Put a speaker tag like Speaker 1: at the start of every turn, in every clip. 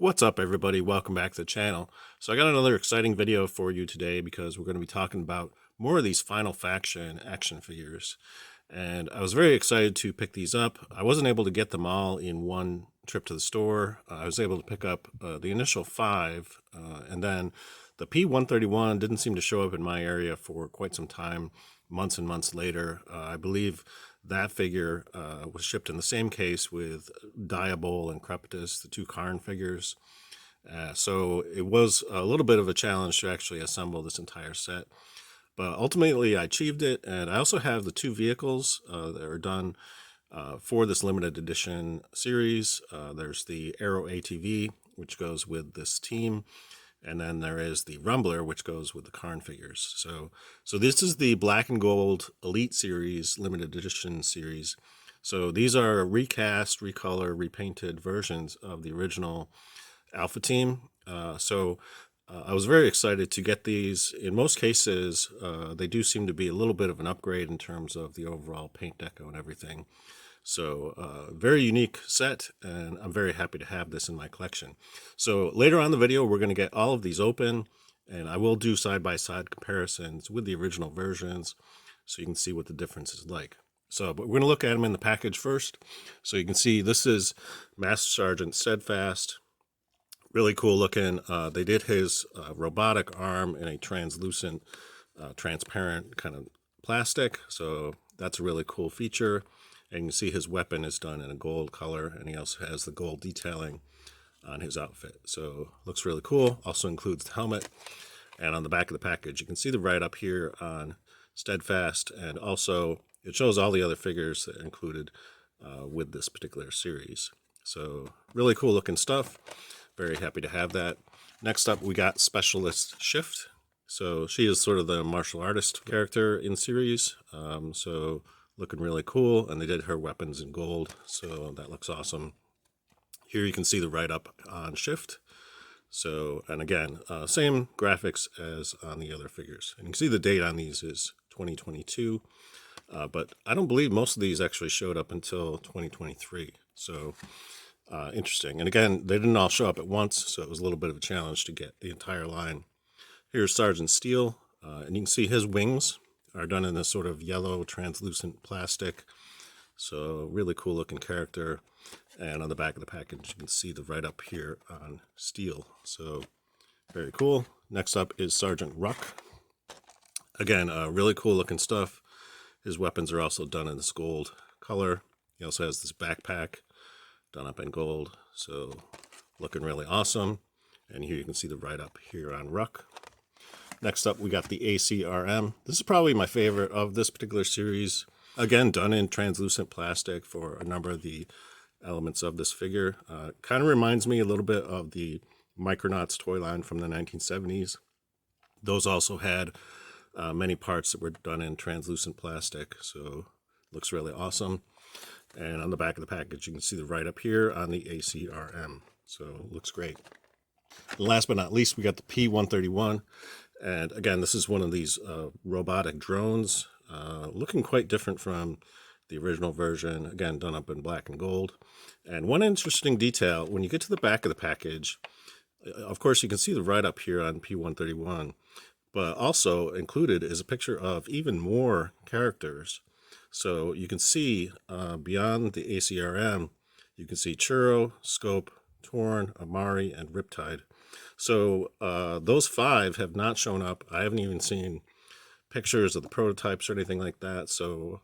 Speaker 1: What's up, everybody? Welcome back to the channel. So I got another exciting video for you today because we're going to be talking about more of these Final Faction action figures. And I was very excited to pick these up. I wasn't able to get them all in one trip to the store. I was able to pick up the initial 5, and then the P-131 didn't seem to show up in my area for quite some time, months and months later. I believe that figure was shipped in the same case with Diabol and Crepitus, the 2 Karn figures. So it was a little bit of a challenge to actually assemble this entire set. But ultimately, I achieved it, and I also have the 2 vehicles that are done for this limited edition series. There's the Aero ATV, which goes with this team, and then there is the Rumbler, which goes with the Karn figures. So this is the Black and Gold Elite Series, limited edition series. So these are recast, recolor, repainted versions of the original Alpha team. I was very excited to get these. In most cases, they do seem to be a little bit of an upgrade in terms of the overall paint deco and everything. So very unique set, and I'm very happy to have this in my collection. So later on in the video, we're going to get all of these open, and I will do side-by-side comparisons with the original versions so you can see what the difference is like. But we're going to look at them in the package first. So you can see this is Master Sergeant Steadfast. Really cool looking. They did his robotic arm in a translucent, transparent kind of plastic. So that's a really cool feature. And you can see his weapon is done in a gold color, and he also has the gold detailing on his outfit. So looks really cool. Also includes the helmet. And on the back of the package, you can see the write-up here on Steadfast. And also it shows all the other figures that are included with this particular series. So really cool looking stuff. Very happy to have that. Next up, we got Specialist Shift. So she is sort of the martial artist character in series. So looking really cool, and they did her weapons in gold, so that looks awesome. Here you can see the write-up on Shift. So, and again, same graphics as on the other figures. And you can see the date on these is 2022, but I don't believe most of these actually showed up until 2023. So interesting. And again, they didn't all show up at once, so it was a little bit of a challenge to get the entire line. Here's Sergeant Steel, and you can see his wings are done in this sort of yellow translucent plastic. So really cool looking character. And on the back of the package, you can see the write-up here on Steel. So very cool. Next up is Sergeant Ruck. Again, really cool looking stuff. His weapons are also done in this gold color. He also has this backpack done up in gold, so looking really awesome. And here you can see the write-up here on Ruck. Next up, we got the ACRM. This is probably my favorite of this particular series. Again, done in translucent plastic for a number of the elements of this figure. Kind of reminds me a little bit of the Micronauts toy line from the 1970s. Those also had many parts that were done in translucent plastic, so looks really awesome. And on the back of the package, you can see the write-up here on the ACRM. So looks great. And last but not least, we got the P-131. And again, this is one of these robotic drones, looking quite different from the original version. Again, done up in black and gold. And one interesting detail, when you get to the back of the package, of course, you can see the write-up here on P-131, but also included is a picture of even more characters. So you can see beyond the ACRM, you can see Churro, Scope, Torn, Amari, and Riptide. So those 5 have not shown up. I haven't even seen pictures of the prototypes or anything like that. So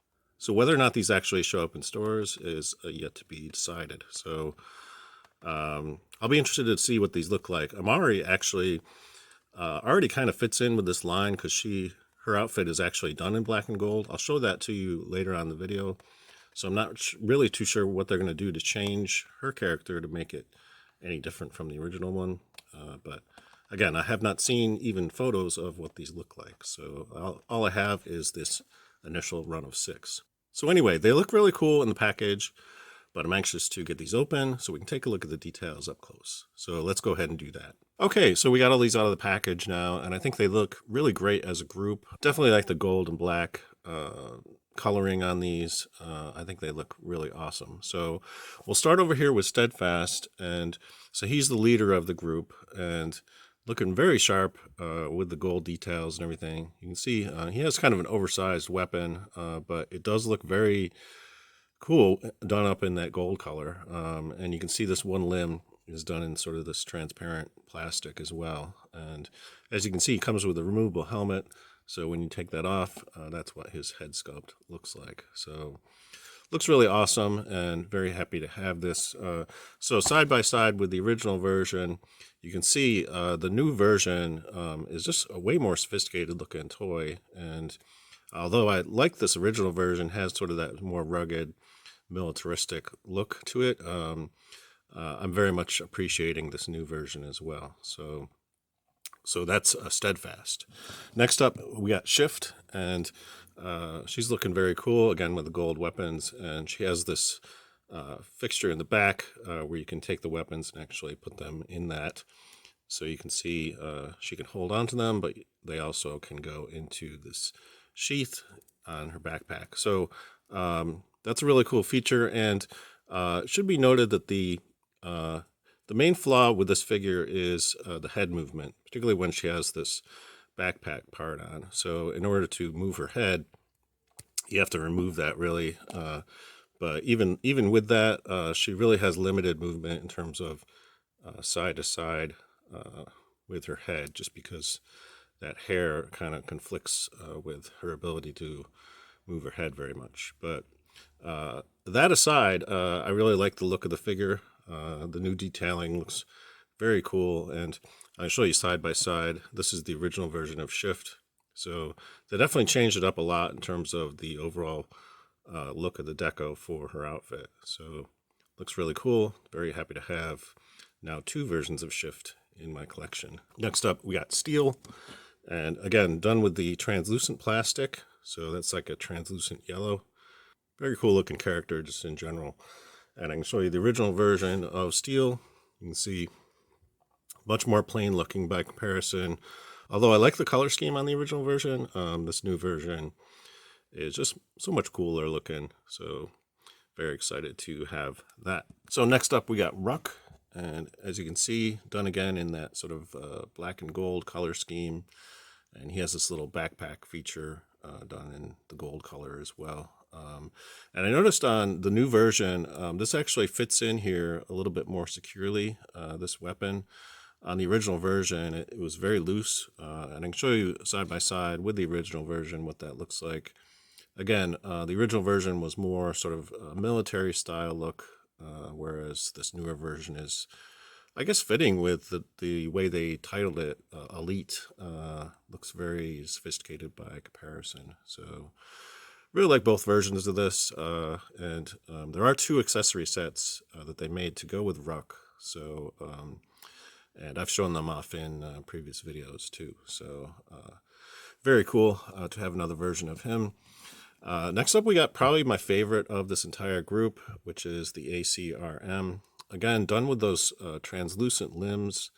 Speaker 1: whether or not these actually show up in stores is yet to be decided. So I'll be interested to see what these look like. Amari actually already kind of fits in with this line because her outfit is actually done in black and gold. I'll show that to you later on in the video. So I'm not really too sure what they're going to do to change her character to make it any different from the original one. But again, I have not seen even photos of what these look like. So all I have is this initial run of 6. So anyway, they look really cool in the package, but I'm anxious to get these open so we can take a look at the details up close. So let's go ahead and do that. Okay, so we got all these out of the package now, and I think they look really great as a group. Definitely like the gold and black coloring on these. I think they look really awesome. So we'll start over here with Steadfast. And so he's the leader of the group and looking very sharp with the gold details and everything. You can see he has kind of an oversized weapon, but it does look very cool done up in that gold color. And you can see this one limb is done in sort of this transparent plastic as well. And as you can see, it comes with a removable helmet. So when you take that off, that's what his head sculpt looks like. So looks really awesome and very happy to have this. So side by side with the original version, you can see the new version is just a way more sophisticated looking toy. And although I like this original version, has sort of that more rugged militaristic look to it, I'm very much appreciating this new version as well. So that's Steadfast. Next up, we got Shift, and she's looking very cool, again with the gold weapons, and she has this fixture in the back where you can take the weapons and actually put them in that. So you can see she can hold on to them, but they also can go into this sheath on her backpack. So that's a really cool feature, and it should be noted that the main flaw with this figure is the head movement, particularly when she has this backpack part on. So in order to move her head, you have to remove that really. But even with that, she really has limited movement in terms of side to side with her head, just because that hair kind of conflicts with her ability to move her head very much. But that aside, I really like the look of the figure. The new detailing looks very cool, and I'll show you side by side. This is the original version of Shift, so they definitely changed it up a lot in terms of the overall look of the deco for her outfit. So looks really cool. Very happy to have now 2 versions of Shift in my collection. Next up, we got Steel, and again, done with the translucent plastic, so that's like a translucent yellow. Very cool looking character just in general. And I can show you the original version of Steel. You can see much more plain looking by comparison. Although I like the color scheme on the original version, this new version is just so much cooler looking. So very excited to have that. So next up we got Ruck. And as you can see, done again in that sort of black and gold color scheme. And he has this little backpack feature done in the gold color as well. And I noticed on the new version, this actually fits in here a little bit more securely, this weapon. On the original version, it was very loose, and I can show you side by side with the original version what that looks like. Again, the original version was more sort of a military style look, whereas this newer version is, I guess, fitting with the way they titled it, Elite. Looks very sophisticated by comparison. So really like both versions of this, and there are 2 accessory sets that they made to go with Ruck. So, and I've shown them off in previous videos too. So very cool to have another version of him. Next up, we got probably my favorite of this entire group, which is the ACRM. Again, done with those translucent limbs.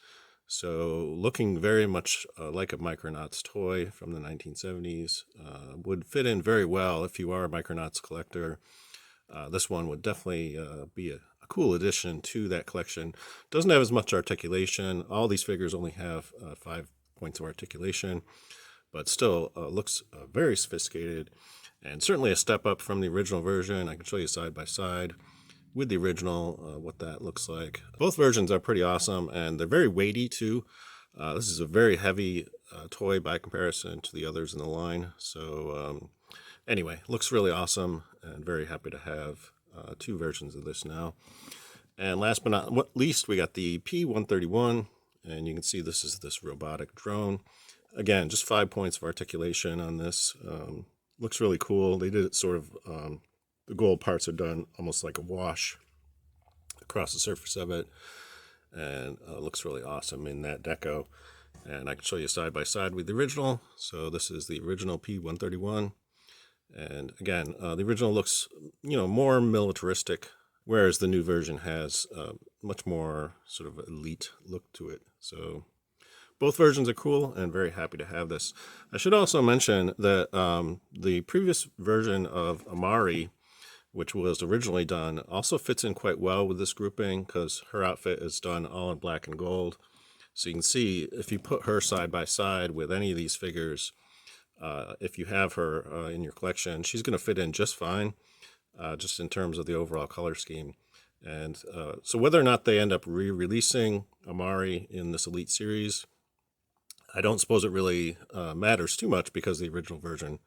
Speaker 1: So looking very much like a Micronauts toy from the 1970s. Would fit in very well if you are a Micronauts collector. This one would definitely be a cool addition to that collection. Doesn't have as much articulation. All these figures only have 5 points of articulation, but still looks very sophisticated and certainly a step up from the original version. I can show you side by side with the original what that looks like. Both versions are pretty awesome, and they're very weighty too. This is a very heavy toy by comparison to the others in the line. So anyway, looks really awesome, and very happy to have 2 versions of this now. And last but not least, we got the P-131, and you can see this is this robotic drone. Again, just 5 points of articulation on this. Looks really cool. They did it sort of, the gold parts are done almost like a wash across the surface of it, and looks really awesome in that deco. And I can show you side by side with the original. So this is the original P-131. And again, the original looks, more militaristic, whereas the new version has much more sort of elite look to it. So Both versions are cool and very happy to have this. I should also mention that the previous version of Amari, which was originally done, also fits in quite well with this grouping because her outfit is done all in black and gold. So you can see if you put her side by side with any of these figures, if you have her in your collection, she's going to fit in just fine, just in terms of the overall color scheme. And so whether or not they end up re-releasing Amari in this Elite series, I don't suppose it really matters too much because the original version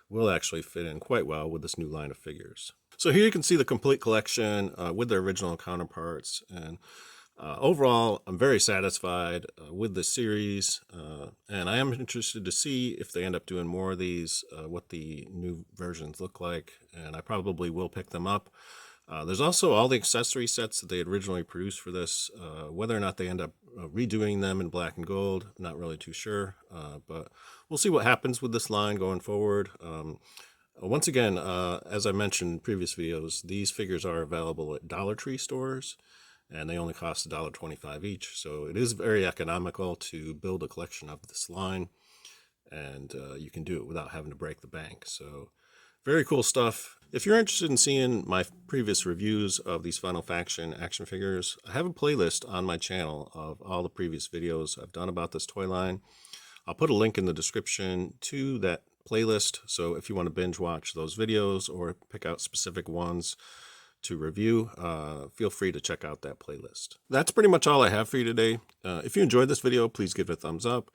Speaker 1: will actually fit in quite well with this new line of figures. So here you can see the complete collection with their original counterparts. And overall, I'm very satisfied with this series. And I am interested to see if they end up doing more of these, what the new versions look like. And I probably will pick them up. There's also all the accessory sets that they had originally produced for this. Whether or not they end up redoing them in black and gold, I'm not really too sure. But we'll see what happens with this line going forward. Once again, as I mentioned in previous videos, these figures are available at Dollar Tree stores, and they only cost $1.25 each. So it is very economical to build a collection of this line, and you can do it without having to break the bank. So very cool stuff. If you're interested in seeing my previous reviews of these Final Faction action figures, I have a playlist on my channel of all the previous videos I've done about this toy line. I'll put a link in the description to that playlist, so if you want to binge watch those videos or pick out specific ones to review, feel free to check out that playlist. That's pretty much all I have for you today. If you enjoyed this video, please give it a thumbs up.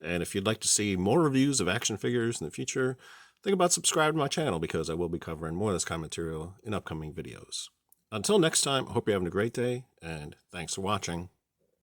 Speaker 1: And if you'd like to see more reviews of action figures in the future, think about subscribing to my channel because I will be covering more of this kind of material in upcoming videos. Until next time, I hope you're having a great day, and thanks for watching.